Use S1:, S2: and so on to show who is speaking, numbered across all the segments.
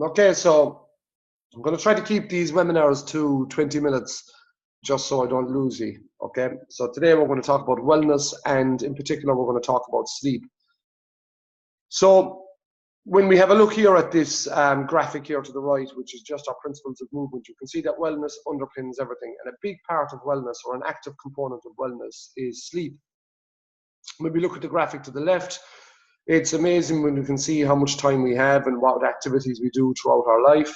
S1: Okay, so I'm going to try to keep these webinars to 20 minutes just so I don't lose you. Okay, so today we're going to talk about wellness, and in particular, we're going to talk about sleep. So when we have a look here at this graphic here to the right, which is just our principles of movement, you can see that wellness underpins everything. And a big part of wellness, or an active component of wellness, is sleep. When we look at the graphic to the left, it's amazing when you can see how much time we have and what activities we do throughout our life.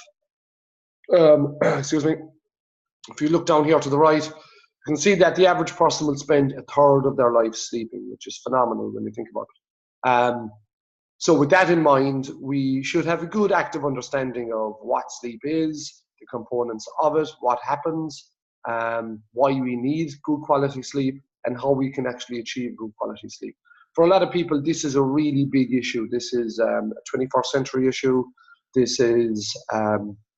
S1: Excuse me. If you look down here to the right, you can see that the average person will spend a third of their life sleeping, which is phenomenal when you think about it. So with that in mind, we should have a good active understanding of what sleep is, the components of it, what happens, why we need good quality sleep, and how we can actually achieve good quality sleep. For a lot of people, this is a really big issue. This is a 21st century issue. This is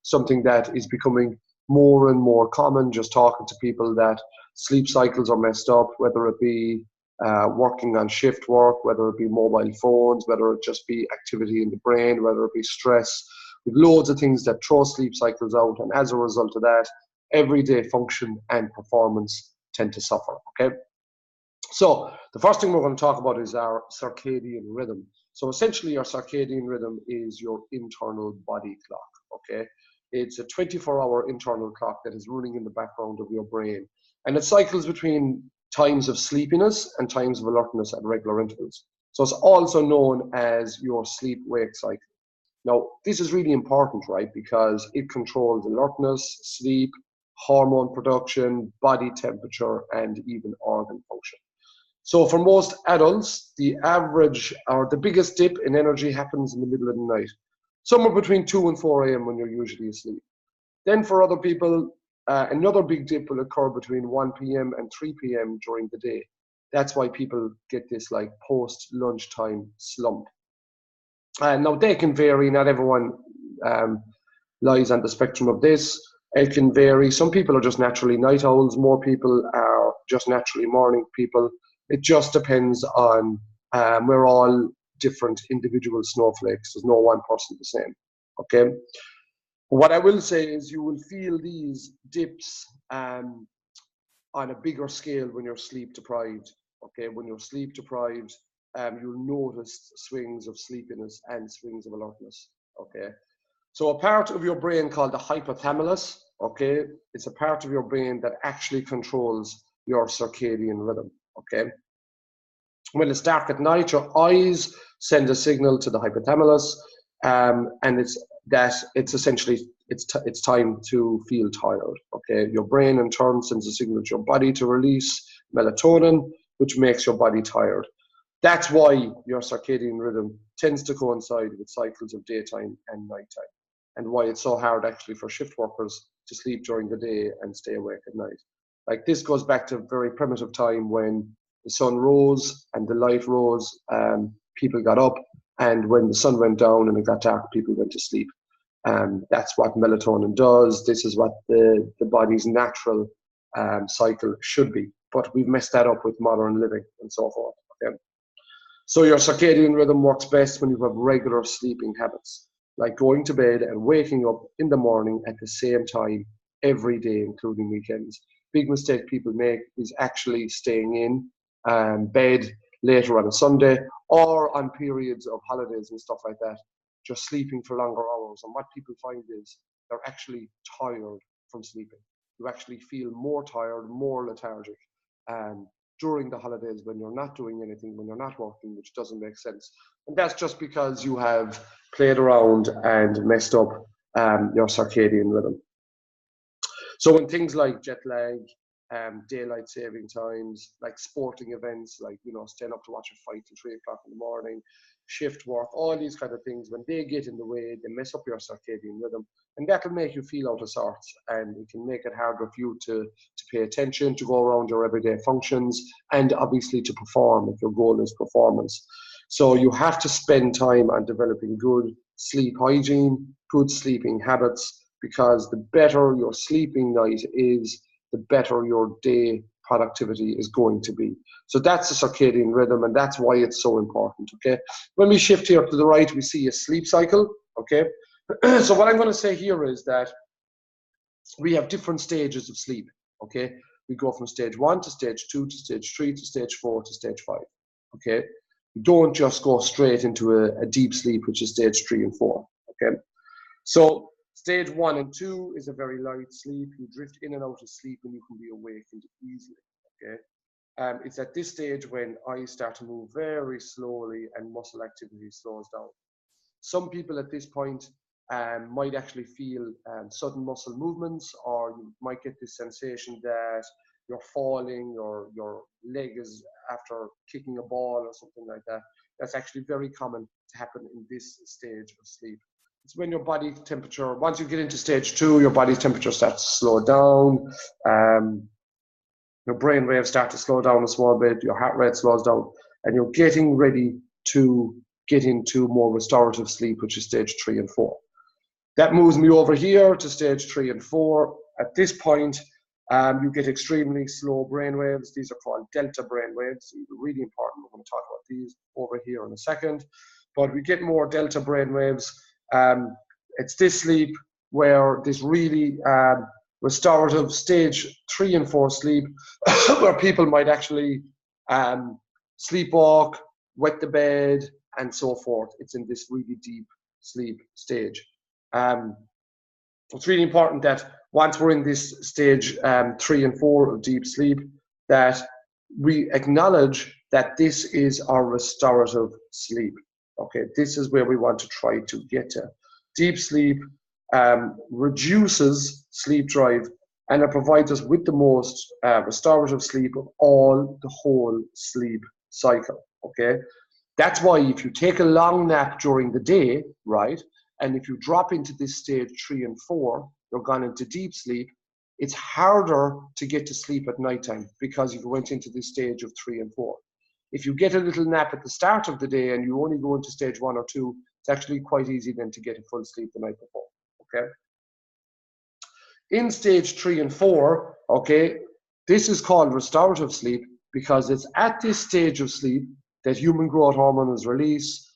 S1: something that is becoming more and more common, just talking to people that sleep cycles are messed up, whether it be working on shift work, whether it be mobile phones, whether it just be activity in the brain, whether it be stress, with loads of things that throw sleep cycles out. And as a result of that, everyday function and performance tend to suffer, okay? So the first thing we're going to talk about is our circadian rhythm. So essentially our circadian rhythm is your internal body clock, okay? It's a 24-hour internal clock that is running in the background of your brain. And it cycles between times of sleepiness and times of alertness at regular intervals. So it's also known as your sleep-wake cycle. Now, this is really important, right? Because it controls alertness, sleep, hormone production, body temperature, and even organ function. So for most adults, the average or the biggest dip in energy happens in the middle of the night, somewhere between 2 and 4 a.m. when you're usually asleep. Then for other people, another big dip will occur between 1 p.m. and 3 p.m. during the day. That's why people get this like post-lunchtime slump. Now they can vary, not everyone lies on the spectrum of this. It can vary. Some people are just naturally night owls, more people are just naturally morning people. It just depends on, we're all different individual snowflakes. There's no one person the same, okay? What I will say is you will feel these dips on a bigger scale when you're sleep deprived, okay? When you're sleep deprived, you'll notice swings of sleepiness and swings of alertness, okay? So a part of your brain called the hypothalamus, okay? It's a part of your brain that actually controls your circadian rhythm, okay? When it's dark at night, your eyes send a signal to the hypothalamus, and it's essentially it's time to feel tired, okay? Your brain in turn sends a signal to your body to release melatonin, which makes your body tired. That's why your circadian rhythm tends to coincide with cycles of daytime and nighttime, and why it's so hard actually for shift workers to sleep during the day and stay awake at night. Like this goes back to a very primitive time when the sun rose and the light rose, people got up, and when the sun went down and it got dark, people went to sleep. That's what melatonin does. This is what the body's natural cycle should be. But we've messed that up with modern living and so forth. Okay? So your circadian rhythm works best when you have regular sleeping habits, like going to bed and waking up in the morning at the same time every day, including weekends. Big mistake people make is actually staying in bed later on a Sunday or on periods of holidays and stuff like that, just sleeping for longer hours. And what people find is they're actually tired from sleeping. You actually feel more tired, more lethargic during the holidays when you're not doing anything, when you're not working, which doesn't make sense. And that's just because you have played around and messed up your circadian rhythm. So when things like jet lag, daylight saving times, like sporting events, like, you know, staying up to watch a fight till 3 o'clock in the morning, shift work, all these kind of things, when they get in the way, they mess up your circadian rhythm, and that can make you feel out of sorts, and it can make it harder for you to pay attention, to go around your everyday functions, and obviously to perform if your goal is performance. So you have to spend time on developing good sleep hygiene, good sleeping habits, because the better your sleeping night is, the better your day productivity is going to be. So that's the circadian rhythm, and that's why it's so important, okay? When we shift here to the right, we see a sleep cycle, okay? So what I'm going to say here is that we have different stages of sleep, okay? We go from stage 1 to stage 2 to stage 3 to stage 4 to stage 5, okay? We don't just go straight into a deep sleep, which is stage 3 and 4, okay? So stage 1 and 2 is a very light sleep. You drift in and out of sleep and you can be awakened easily, okay? It's at this stage when eyes start to move very slowly and muscle activity slows down. Some people at this point might actually feel sudden muscle movements, or you might get this sensation that you're falling, or your leg is after kicking a ball or something like that. That's actually very common to happen in this stage of sleep. It's when your body temperature, once you get into stage 2, your body's temperature starts to slow down. Your brain waves start to slow down a small bit, your heart rate slows down, and you're getting ready to get into more restorative sleep, which is stage 3 and 4. That moves me over here to stage 3 and 4. At this point, you get extremely slow brain waves. These are called delta brain waves. Really important. We're going to talk about these over here in a second. But we get more delta brain waves. It's this sleep where this really restorative stage 3 and 4 sleep, where people might actually sleepwalk, wet the bed, and so forth. It's in this really deep sleep stage. It's really important that once we're in this stage 3 and 4 of deep sleep, that we acknowledge that this is our restorative sleep. Okay, this is where we want to try to get to. Deep sleep reduces sleep drive, and it provides us with the most restorative sleep of all the whole sleep cycle. Okay, that's why if you take a long nap during the day, right, and if you drop into this stage 3 and 4, you're gone into deep sleep, it's harder to get to sleep at nighttime because you went into this stage of 3 and 4. If you get a little nap at the start of the day and you only go into stage 1 or 2, it's actually quite easy then to get a full sleep the night before, okay? In stage 3 and 4, okay, this is called restorative sleep because it's at this stage of sleep that human growth hormone is released.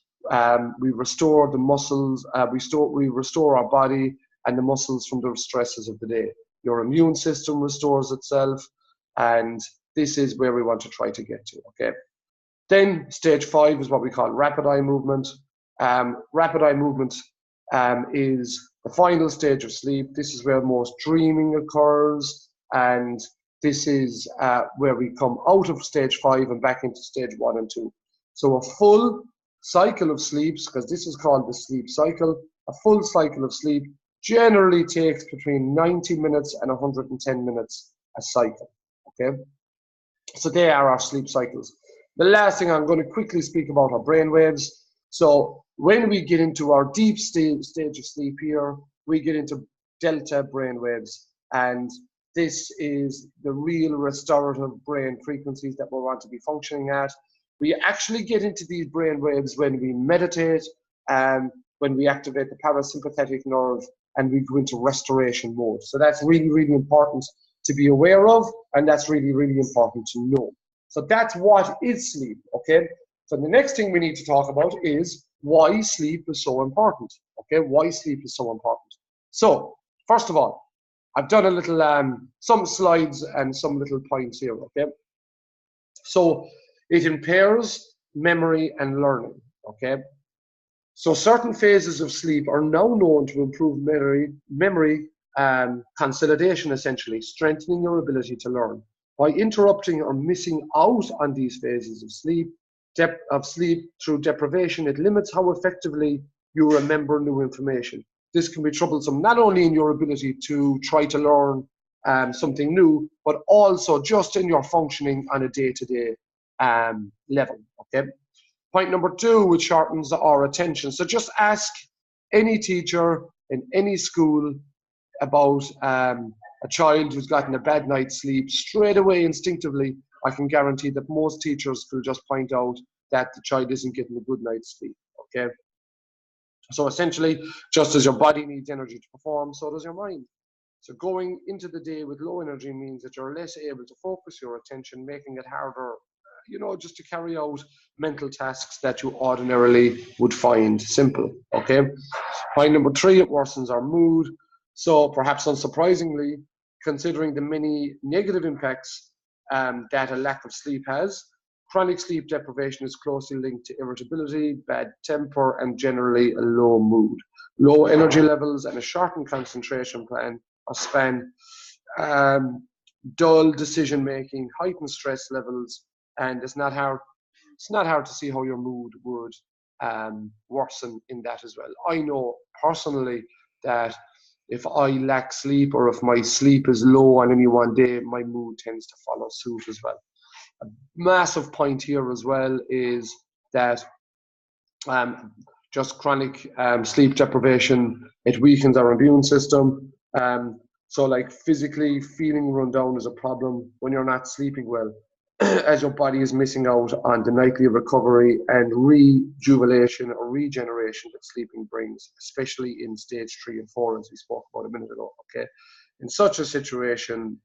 S1: We restore the muscles, we restore our body and the muscles from the stresses of the day. Your immune system restores itself, and this is where we want to try to get to, okay? Then stage 5 is what we call rapid eye movement. Rapid eye movement is the final stage of sleep. This is where most dreaming occurs, and this is where we come out of stage 5 and back into stage 1 and 2. So a full cycle of sleeps, because this is called the sleep cycle, a full cycle of sleep generally takes between 90 minutes and 110 minutes a cycle, okay? So they are our sleep cycles. The last thing I'm going to quickly speak about are brain waves. So when we get into our deep stage of sleep here, we get into delta brain waves, and this is the real restorative brain frequencies that we want to be functioning at. We actually get into these brain waves when we meditate, when we activate the parasympathetic nerve, and we go into restoration mode. So that's really, really important to be aware of, and that's really, really important to know. So that's what is sleep, okay? So the next thing we need to talk about is why sleep is so important, okay? Why sleep is so important. So, first of all, I've done a little, some slides and some little points here, okay? So, it impairs memory and learning, okay? So certain phases of sleep are now known to improve memory consolidation, essentially, strengthening your ability to learn. By interrupting or missing out on these phases of sleep through deprivation, it limits how effectively you remember new information. This can be troublesome not only in your ability to try to learn something new, but also just in your functioning on a day-to-day level, okay? Point number 2, which sharpens our attention. So just ask any teacher in any school about a child who's gotten a bad night's sleep. Straight away, instinctively, I can guarantee that most teachers will just point out that the child isn't getting a good night's sleep, okay? So essentially, just as your body needs energy to perform, so does your mind. So going into the day with low energy means that you're less able to focus your attention, making it harder, you know, just to carry out mental tasks that you ordinarily would find simple, okay? Point number 3, it worsens our mood. So perhaps unsurprisingly, considering the many negative impacts that a lack of sleep has, chronic sleep deprivation is closely linked to irritability, bad temper, and generally a low mood. Low energy levels and a shortened concentration plan or span, dull decision making, heightened stress levels, and it's not hard to see how your mood would worsen in that as well. I know personally that if I lack sleep or if my sleep is low on any one day, my mood tends to follow suit as well. A massive point here as well is that just chronic sleep deprivation, it weakens our immune system. So like physically feeling run down is a problem when you're not sleeping well, as your body is missing out on the nightly recovery and rejuvenation or regeneration that sleeping brings, especially in stage 3 and 4, as we spoke about a minute ago. Okay, in such a situation,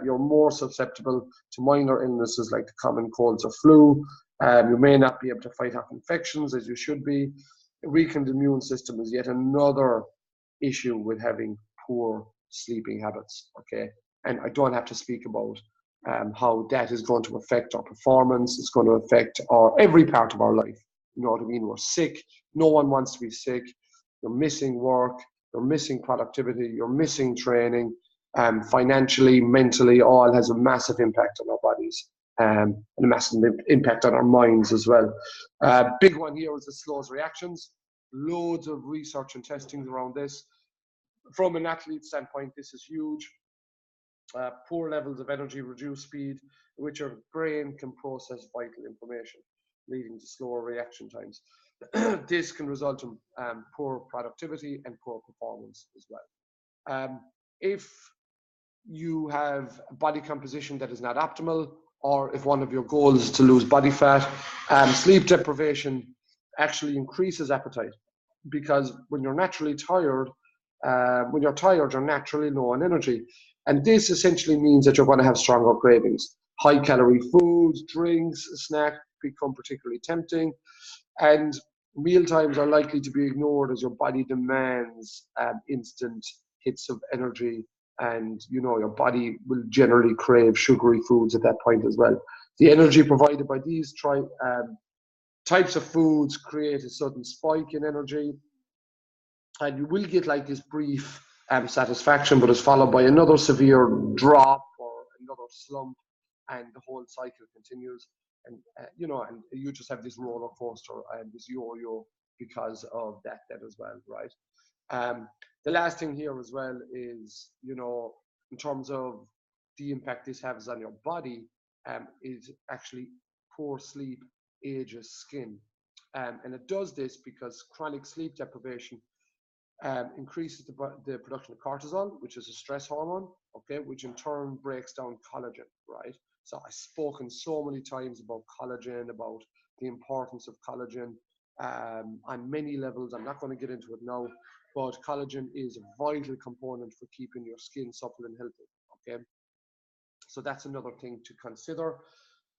S1: you're more susceptible to minor illnesses like the common colds or flu. You may not be able to fight off infections as you should be. A weakened immune system is yet another issue with having poor sleeping habits. Okay, and I don't have to speak about how that is going to affect our performance. It's going to affect every part of our life. You know what I mean? We're sick. No one wants to be sick. You're missing work. You're missing productivity. You're missing training. Financially, mentally, all has a massive impact on our bodies and a massive impact on our minds as well. Big one here is the slows reactions. Loads of research and testings around this. From an athlete standpoint, this is huge. Poor levels of energy reduce speed, which your brain can process vital information, leading to slower reaction times. This can result in poor productivity and poor performance as well. If you have a body composition that is not optimal, or if one of your goals is to lose body fat, sleep deprivation actually increases appetite, because when you're naturally tired, you're naturally low on energy. And this essentially means that you're going to have stronger cravings. High calorie foods, drinks, snacks become particularly tempting, and meal times are likely to be ignored as your body demands instant hits of energy, and your body will generally crave sugary foods at that point as well. The energy provided by these types of foods create a sudden spike in energy, and you will get like this brief satisfaction, but it's followed by another severe drop or another slump, and the whole cycle continues. And and you just have this roller coaster and this yo-yo because of that as well, right? The last thing here as well is, in terms of the impact this has on your body, is actually poor sleep ages skin, and it does this because chronic sleep deprivation increases the production of cortisol, which is a stress hormone, okay, which in turn breaks down collagen, right? So I've spoken so many times about collagen, about the importance of collagen on many levels. I'm not going to get into it now, but collagen is a vital component for keeping your skin supple and healthy, okay? So that's another thing to consider.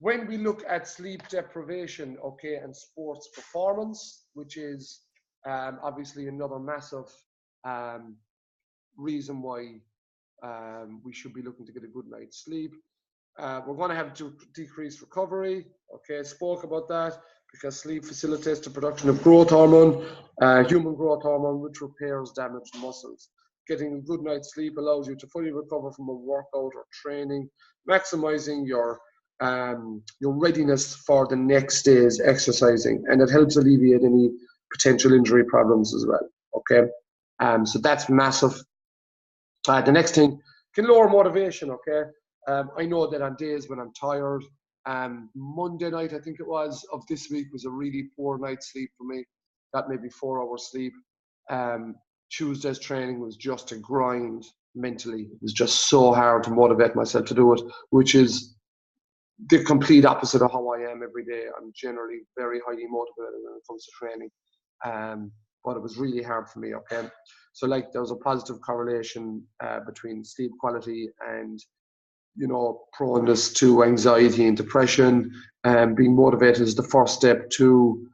S1: When we look at sleep deprivation, okay, and sports performance, which is obviously another massive reason why we should be looking to get a good night's sleep. We're going to have to decrease recovery. Okay, I spoke about that because sleep facilitates the production of growth hormone, human growth hormone, which repairs damaged muscles. Getting a good night's sleep allows you to fully recover from a workout or training, maximizing your readiness for the next day's exercising, and it helps alleviate any potential injury problems as well. Okay, so that's massive. The next thing can lower motivation. Okay, I know that on days when I'm tired, Monday night I think it was of this week was a really poor night's sleep for me. Got maybe 4 hours sleep. Tuesday's training was just a grind mentally. It was just so hard to motivate myself to do it, which is the complete opposite of how I am every day. I'm generally very highly motivated when it comes to training, but it was really hard for me. Okay, so like there was a positive correlation between sleep quality and proneness to anxiety and depression. Being motivated is the first step to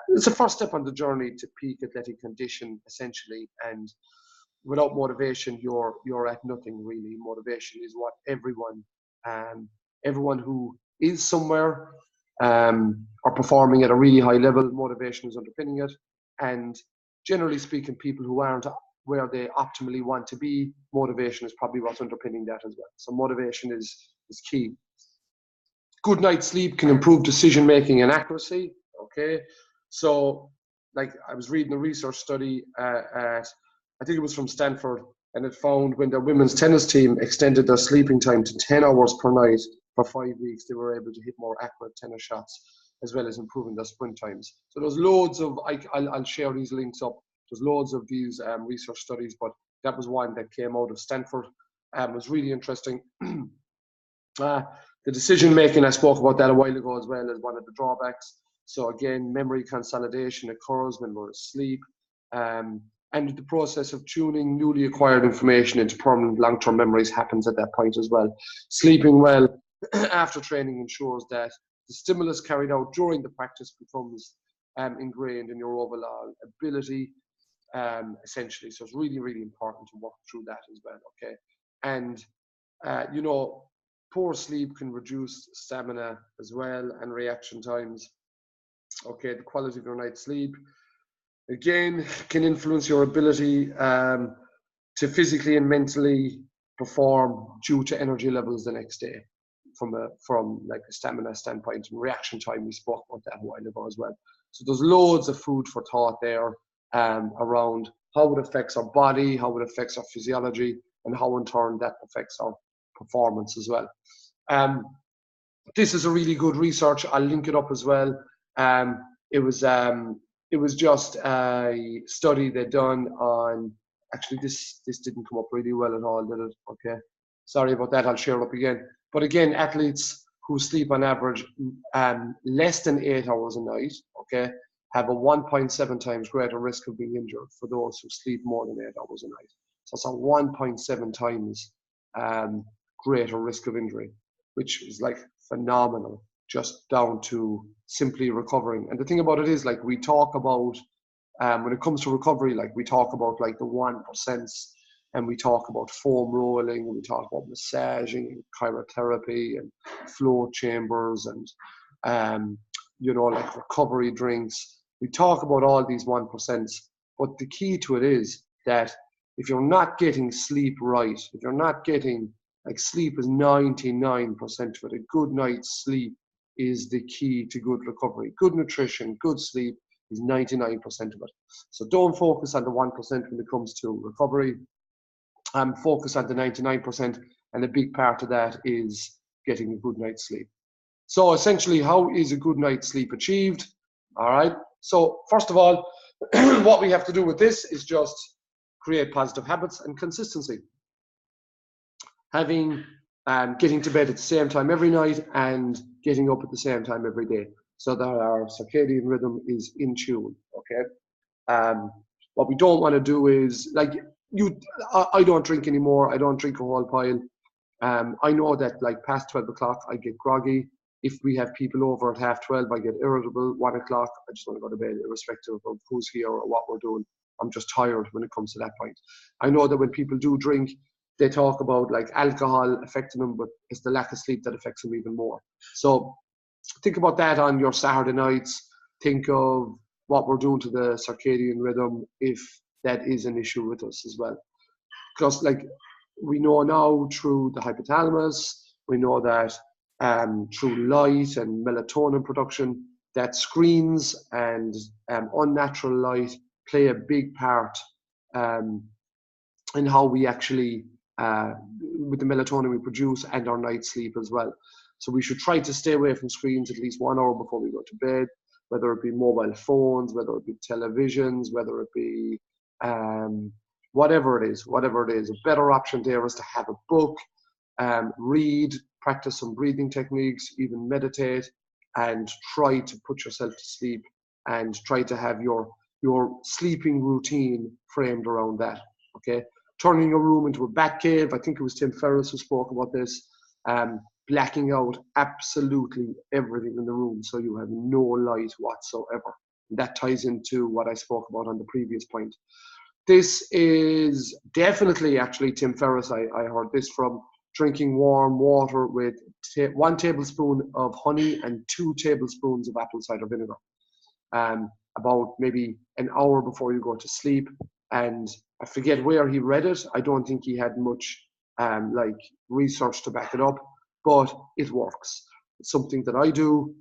S1: it's the first step on the journey to peak athletic condition, essentially. And without motivation, you're at nothing really. Motivation is what everyone who is somewhere or performing at a really high level, motivation is underpinning it. And generally speaking, people who aren't where they optimally want to be, motivation is probably what's underpinning that as well. So motivation is key. Good night's sleep can improve decision making and accuracy. Okay, so like I was reading a research study I think it was from Stanford, and it found when the women's tennis team extended their sleeping time to 10 hours per night for 5 weeks, they were able to hit more accurate tennis shots, as well as improving their sprint times. So there's loads of, I'll share these links up. There's loads of these research studies, but that was one that came out of Stanford. It was really interesting. The decision making, I spoke about that a while ago as well, as one of the drawbacks. So again, memory consolidation occurs when we're asleep. And the process of tuning newly acquired information into permanent long-term memories happens at that point as well. Sleeping well after training ensures that the stimulus carried out during the practice becomes ingrained in your overall ability, essentially. So it's really, really important to work through that as well, okay? And, you know, poor sleep can reduce stamina as well and reaction times. Okay, the quality of your night's sleep again can influence your ability to physically and mentally perform due to energy levels the next day from like a stamina standpoint. And reaction time, we spoke about that a while ago as well. So there's loads of food for thought there around how it affects our body, how it affects our physiology, and how in turn that affects our performance as well. This is a really good research. I'll link it up as well. It was just a study they'd done on, actually this didn't come up really well at all, did it? Okay, sorry about that, I'll share it up again. But again, athletes who sleep on average less than 8 hours a night, okay, have a 1.7 times greater risk of being injured for those who sleep more than 8 hours a night. So it's a 1.7 times greater risk of injury, which is like phenomenal, just down to simply recovering. And the thing about it is, like, we talk about when it comes to recovery, like we talk about like the 1%, and we talk about foam rolling, and we talk about massaging and cryotherapy and flow chambers and you know, like recovery drinks. We talk about all these 1%, but the key to it is that if you're not getting sleep right, if you're not getting, like, sleep is 99% of it. A good night's sleep is the key to good recovery. Good nutrition, good sleep is 99% of it. So don't focus on the 1% when it comes to recovery. Focus on the 99%, and a big part of that is getting a good night's sleep. So essentially, how is a good night's sleep achieved? All right. So first of all, what we have to do with this is just create positive habits and consistency. Having getting to bed at the same time every night and getting up at the same time every day, so that our circadian rhythm is in tune. Okay. What we don't want to do is, like, I don't drink anymore. I don't drink a whole pile. I know that, like, past 12 o'clock, I get groggy. If we have people over at 12:30, I get irritable. 1 o'clock, I just want to go to bed, irrespective of who's here or what we're doing. I'm just tired when it comes to that point. I know that when people do drink, they talk about, like, alcohol affecting them, but it's the lack of sleep that affects them even more. So think about that on your Saturday nights. Think of what we're doing to the circadian rhythm if that is an issue with us as well. Because, like, we know now through the hypothalamus, we know that through light and melatonin production, that screens and unnatural light play a big part in how we actually, with the melatonin we produce and our night sleep as well. So we should try to stay away from screens at least 1 hour before we go to bed, whether it be mobile phones, whether it be televisions, whether it be whatever it is. A better option there is to have a book, read, practice some breathing techniques, even meditate, and try to put yourself to sleep and try to have your sleeping routine framed around that. Okay, turning your room into a bat cave. I think it was Tim Ferriss who spoke about this. Blacking out absolutely everything in the room so you have no light whatsoever. That ties into what I spoke about on the previous point. This is definitely, actually, Tim Ferriss, I heard this from, drinking warm water with 1 tablespoon of honey and 2 tablespoons of apple cider vinegar. About maybe an hour before you go to sleep. And I forget where he read it. I don't think he had much like research to back it up, but it works. It's something that I do.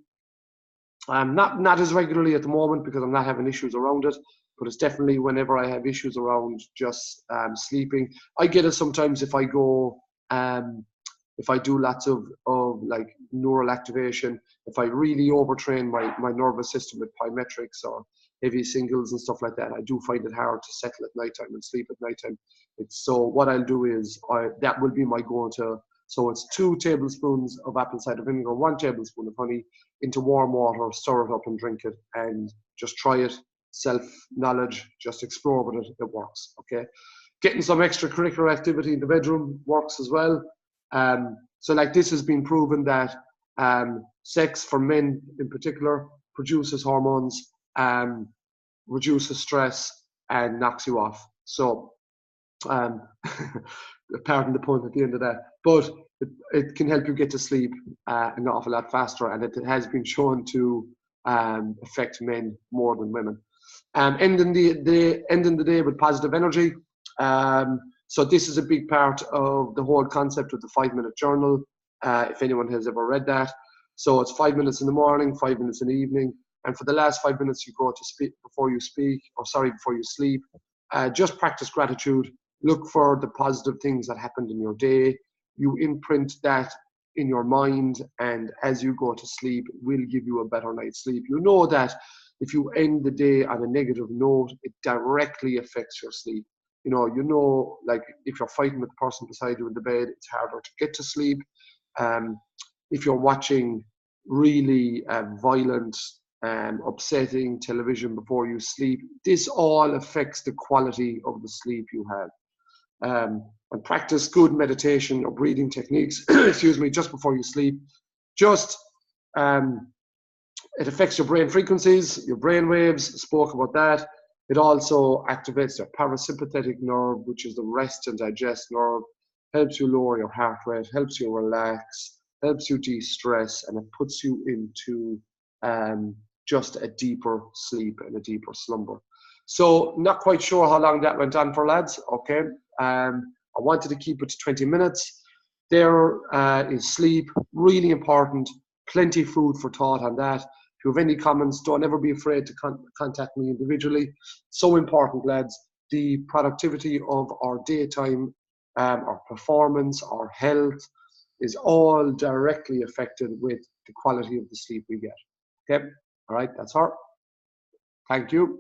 S1: Not as regularly at the moment because I'm not having issues around it, but it's definitely whenever I have issues around just sleeping. I get it sometimes if I go, if I do lots of like neural activation, if I really overtrain my nervous system with plyometrics or heavy singles and stuff like that, I do find it hard to settle at nighttime and sleep at nighttime. So what I'll do is, that will be my go-to. So it's 2 tablespoons of apple cider vinegar, 1 tablespoon of honey into warm water, stir it up and drink it, and just try it. Self-knowledge, just explore with it, it works, okay? Getting some extracurricular activity in the bedroom works as well. So like this has been proven that sex for men in particular produces hormones, reduces stress, and knocks you off. So pardon the pun at the end of that, but it can help you get to sleep an awful lot faster, and it has been shown to affect men more than women. Ending the day with positive energy. So this is a big part of the whole concept of the 5-minute journal, if anyone has ever read that. So it's 5 minutes in the morning, 5 minutes in the evening, and for the last 5 minutes you go to speak before you sleep. Just practice gratitude. Look for the positive things that happened in your day. You imprint that in your mind, and as you go to sleep, it will give you a better night's sleep. You know that if you end the day on a negative note, it directly affects your sleep. You know, like if you're fighting with the person beside you in the bed, it's harder to get to sleep. If you're watching really violent, upsetting television before you sleep, this all affects the quality of the sleep you have. And practice good meditation or breathing techniques, excuse me, just before you sleep. Just it affects your brain frequencies, your brain waves, spoke about that. It also activates your parasympathetic nerve, which is the rest and digest nerve, helps you lower your heart rate, helps you relax, helps you de-stress, and it puts you into just a deeper sleep and a deeper slumber. So not quite sure how long that went on for, lads, okay? I wanted to keep it to 20 minutes. There is sleep, really important, plenty food for thought on that. If you have any comments, don't ever be afraid to contact me individually. So important, lads. The productivity of our daytime, our performance, our health is all directly affected with the quality of the sleep we get. Okay, all right, that's all. Thank you.